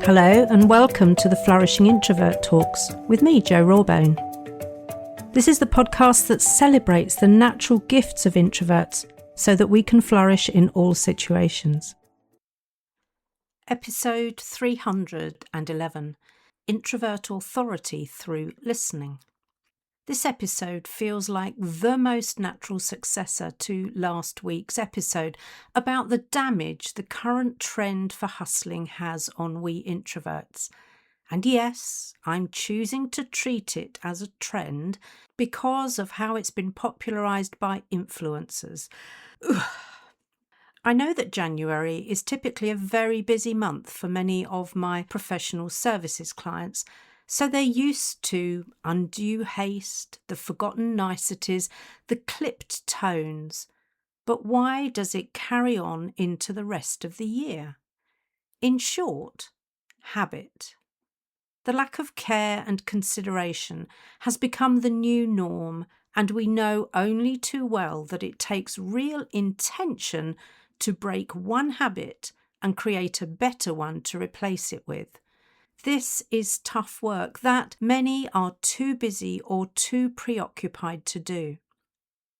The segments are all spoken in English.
Hello and welcome to the Flourishing Introvert Talks with me, Jo Rawbone. This is the podcast that celebrates the natural gifts of introverts so that we can flourish in all situations. Episode 311, Introvert Authority Through Listening. This episode feels like the most natural successor to last week's episode about the damage the current trend for hustling has on we introverts. And yes, I'm choosing to treat it as a trend because of how it's been popularised by influencers. Ugh. I know that January is typically a very busy month for many of my professional services clients, so they're used to undue haste, the forgotten niceties, the clipped tones. But why does it carry on into the rest of the year? In short, habit. The lack of care and consideration has become the new norm, and we know only too well that it takes real intention to break one habit and create a better one to replace it with. This is tough work that many are too busy or too preoccupied to do.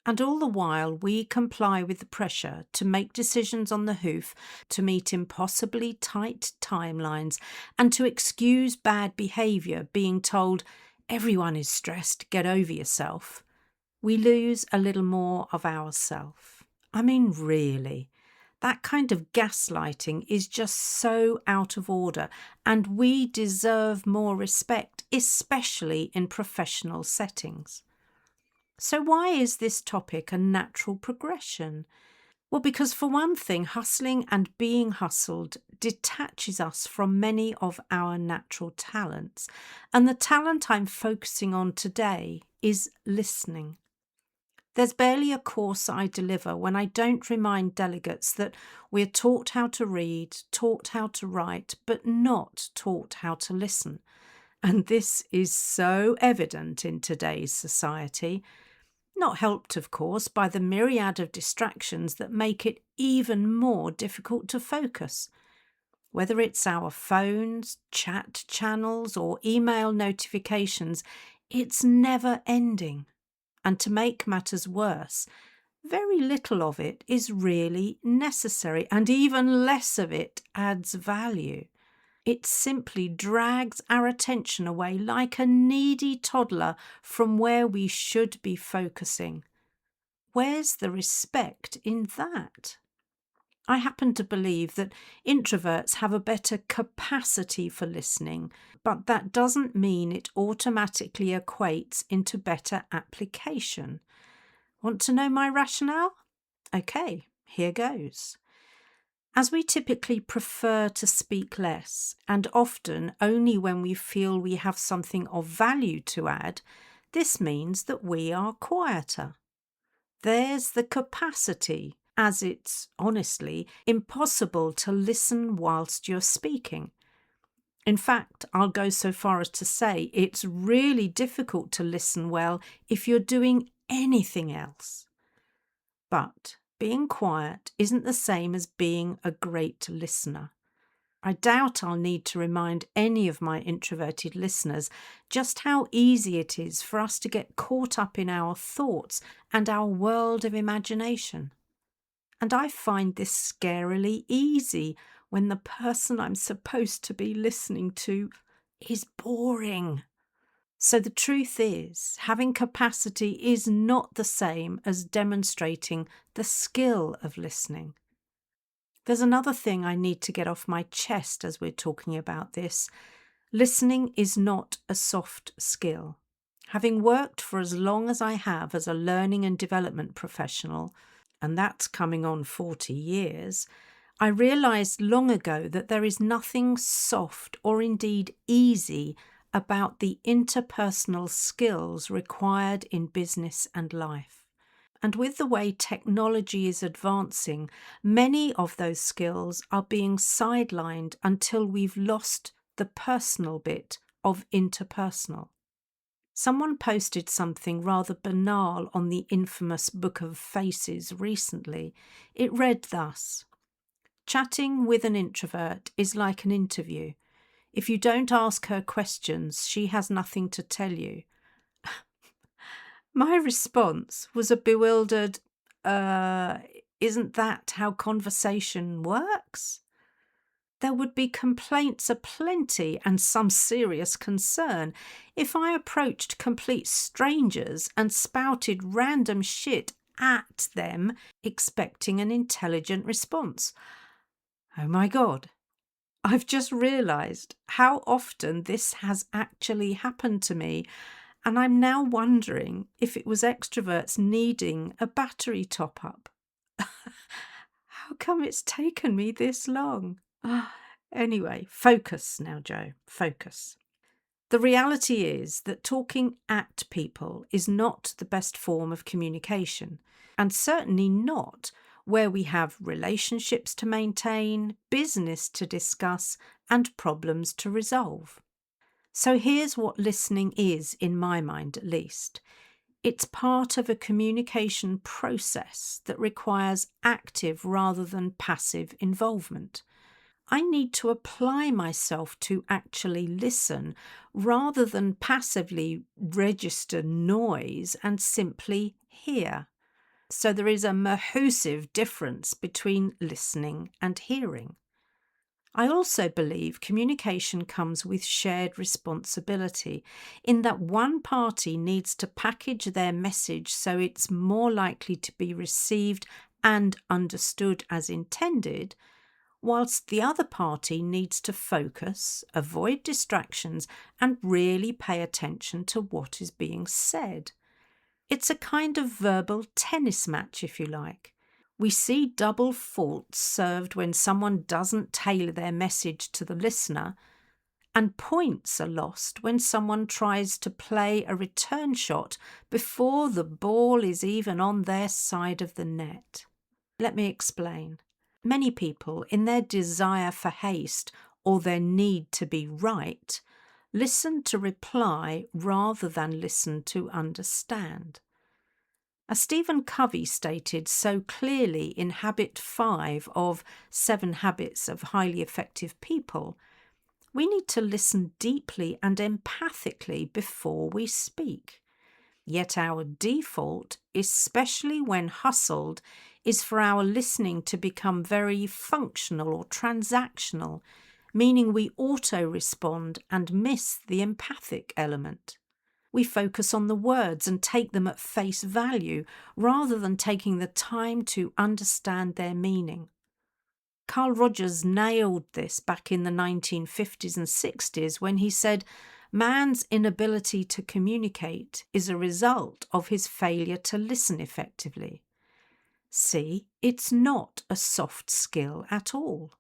And all the while we comply with the pressure to make decisions on the hoof, to meet impossibly tight timelines, and to excuse bad behaviour, being told, everyone is stressed, get over yourself. We lose a little more of ourself. I mean, really. That kind of gaslighting is just so out of order, and we deserve more respect, especially in professional settings. So why is this topic a natural progression? Well, because for one thing, hustling and being hustled detaches us from many of our natural talents, and the talent I'm focusing on today is listening. There's barely a course I deliver when I don't remind delegates that we're taught how to read, taught how to write, but not taught how to listen. And this is so evident in today's society, not helped, of course, by the myriad of distractions that make it even more difficult to focus. Whether it's our phones, chat channels, or email notifications, it's never ending. And to make matters worse, very little of it is really necessary, and even less of it adds value. It simply drags our attention away like a needy toddler from where we should be focusing. Where's the respect in that? I happen to believe that introverts have a better capacity for listening, but that doesn't mean it automatically equates into better application. Want to know my rationale? Okay, here goes. As we typically prefer to speak less, and often only when we feel we have something of value to add, this means that we are quieter. There's the capacity, as it's, honestly, impossible to listen whilst you're speaking. In fact, I'll go so far as to say it's really difficult to listen well if you're doing anything else. But being quiet isn't the same as being a great listener. I doubt I'll need to remind any of my introverted listeners just how easy it is for us to get caught up in our thoughts and our world of imagination. And I find this scarily easy when the person I'm supposed to be listening to is boring. So the truth is, having capacity is not the same as demonstrating the skill of listening. There's another thing I need to get off my chest as we're talking about this. Listening is not a soft skill. Having worked for as long as I have as a learning and development professional, and that's coming on 40 years, I realised long ago that there is nothing soft or indeed easy about the interpersonal skills required in business and life. And with the way technology is advancing, many of those skills are being sidelined until we've lost the personal bit of interpersonal. Someone posted something rather banal on the infamous Book of Faces recently. It read thus: "Chatting with an introvert is like an interview. If you don't ask her questions, she has nothing to tell you. My response was a bewildered, isn't that how conversation works? There would be complaints aplenty and some serious concern if I approached complete strangers and spouted random shit at them, expecting an intelligent response. Oh my God. I've just realised how often this has actually happened to me, and I'm now wondering if it was extroverts needing a battery top-up. How come it's taken me this long? Anyway, focus now, Joe, focus. The reality is that talking at people is not the best form of communication, and certainly not where we have relationships to maintain, business to discuss, and problems to resolve. So here's what listening is, in my mind at least. It's part of a communication process that requires active rather than passive involvement. I need to apply myself to actually listen rather than passively register noise and simply hear. So there is a massive difference between listening and hearing. I also believe communication comes with shared responsibility in that one party needs to package their message so it's more likely to be received and understood as intended, whilst the other party needs to focus, avoid distractions, and really pay attention to what is being said. It's a kind of verbal tennis match, if you like. We see double faults served when someone doesn't tailor their message to the listener, and points are lost when someone tries to play a return shot before the ball is even on their side of the net. Let me explain. Many people, in their desire for haste or their need to be right, listen to reply rather than listen to understand. As Stephen Covey stated so clearly in Habit 5 of 7 Habits of Highly Effective People, we need to listen deeply and empathically before we speak. Yet our default, especially when hustled, is for our listening to become very functional or transactional, meaning we auto-respond and miss the empathic element. We focus on the words and take them at face value rather than taking the time to understand their meaning. Carl Rogers nailed this back in the 1950s and 60s when he said, "Man's inability to communicate is a result of his failure to listen effectively." See, it's not a soft skill at all.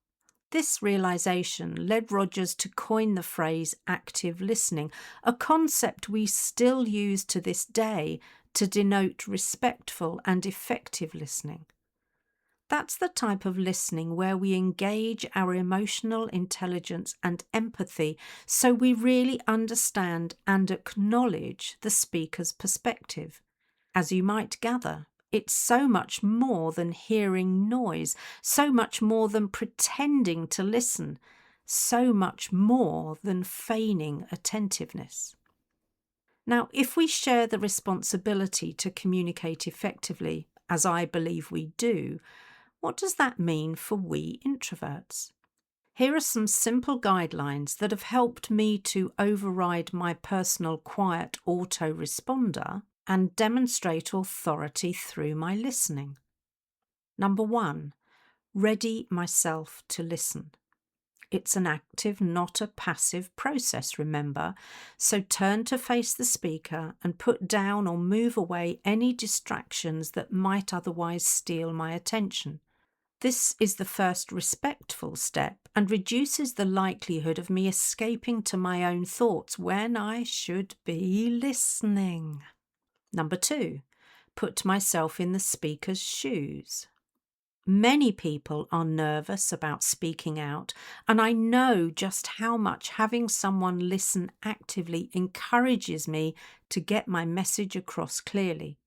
This realisation led Rogers to coin the phrase active listening, a concept we still use to this day to denote respectful and effective listening. That's the type of listening where we engage our emotional intelligence and empathy so we really understand and acknowledge the speaker's perspective. As you might gather, it's so much more than hearing noise, so much more than pretending to listen, so much more than feigning attentiveness. Now, if we share the responsibility to communicate effectively, as I believe we do, what does that mean for we introverts? Here are some simple guidelines that have helped me to override my personal quiet autoresponder and demonstrate authority through my listening. Number 1, ready myself to listen. It's an active, not a passive process, remember, so turn to face the speaker and put down or move away any distractions that might otherwise steal my attention. This is the first respectful step and reduces the likelihood of me escaping to my own thoughts when I should be listening. Number 2, put myself in the speaker's shoes. Many people are nervous about speaking out, and I know just how much having someone listen actively encourages me to get my message across clearly.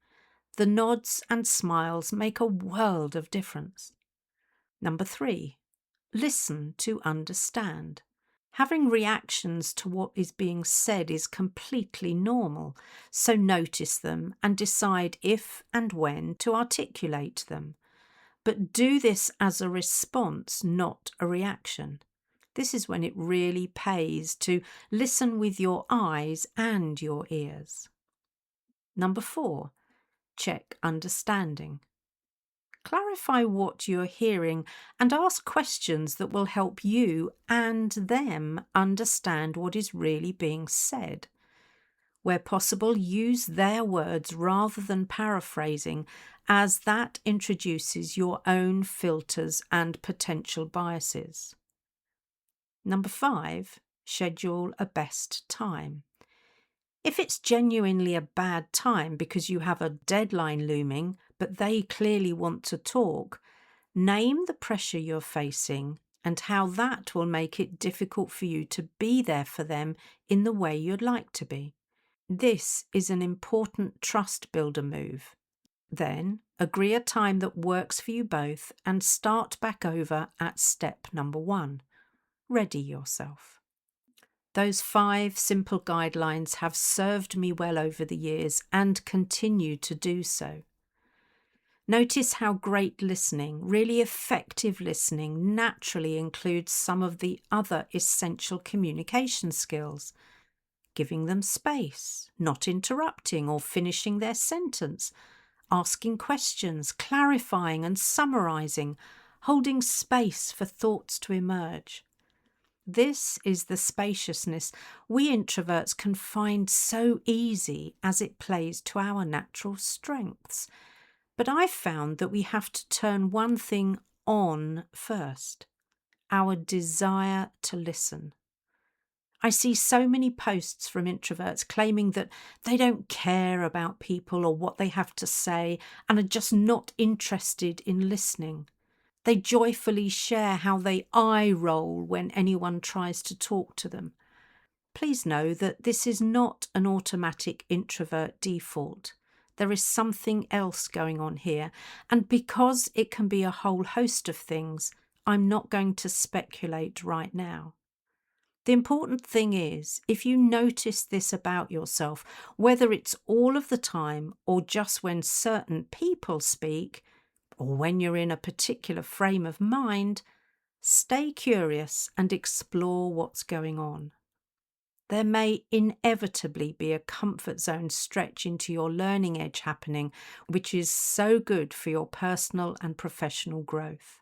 The nods and smiles make a world of difference. Number 3, listen to understand. Having reactions to what is being said is completely normal, so notice them and decide if and when to articulate them. But do this as a response, not a reaction. This is when it really pays to listen with your eyes and your ears. Number 4, check understanding. Clarify what you're hearing and ask questions that will help you and them understand what is really being said. Where possible, use their words rather than paraphrasing, as that introduces your own filters and potential biases. Number 5, schedule a best time. If it's genuinely a bad time because you have a deadline looming, but they clearly want to talk, name the pressure you're facing and how that will make it difficult for you to be there for them in the way you'd like to be. This is an important trust builder move. Then, agree a time that works for you both and start back over at step number 1. Ready yourself. Those 5 simple guidelines have served me well over the years and continue to do so. Notice how great listening, really effective listening, naturally includes some of the other essential communication skills. Giving them space, not interrupting or finishing their sentence, asking questions, clarifying and summarising, holding space for thoughts to emerge. This is the spaciousness we introverts can find so easy as it plays to our natural strengths. But I've found that we have to turn one thing on first, our desire to listen. I see so many posts from introverts claiming that they don't care about people or what they have to say and are just not interested in listening. They joyfully share how they eye roll when anyone tries to talk to them. Please know that this is not an automatic introvert default. There is something else going on here, and because it can be a whole host of things, I'm not going to speculate right now. The important thing is, if you notice this about yourself, whether it's all of the time or just when certain people speak, or when you're in a particular frame of mind, stay curious and explore what's going on. There may inevitably be a comfort zone stretch into your learning edge happening, which is so good for your personal and professional growth.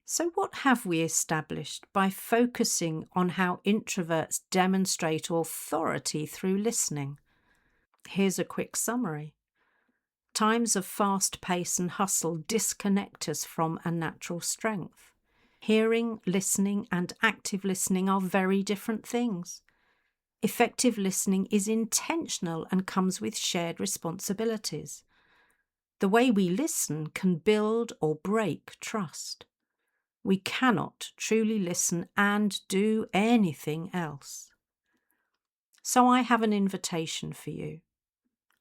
So what have we established by focusing on how introverts demonstrate authority through listening? Here's a quick summary. Times of fast pace and hustle disconnect us from a natural strength. Hearing, listening, and active listening are very different things. Effective listening is intentional and comes with shared responsibilities. The way we listen can build or break trust. We cannot truly listen and do anything else. So I have an invitation for you.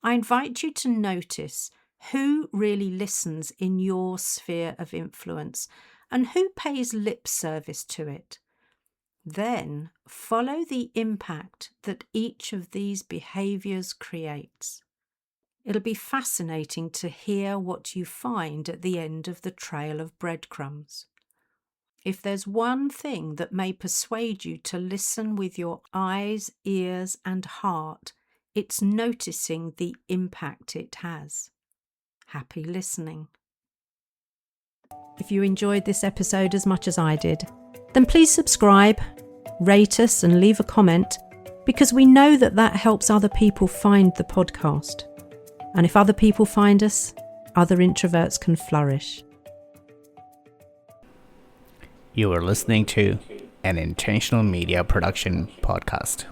I invite you to notice who really listens in your sphere of influence and who pays lip service to it. Then follow the impact that each of these behaviours creates. It'll be fascinating to hear what you find at the end of the trail of breadcrumbs. If there's one thing that may persuade you to listen with your eyes, ears, and heart, it's noticing the impact it has. Happy listening. If you enjoyed this episode as much as I did, then please subscribe, rate us and leave a comment, because we know that helps other people find the podcast. And if other people find us, other introverts can flourish. You are listening to an Intentional Media Production podcast.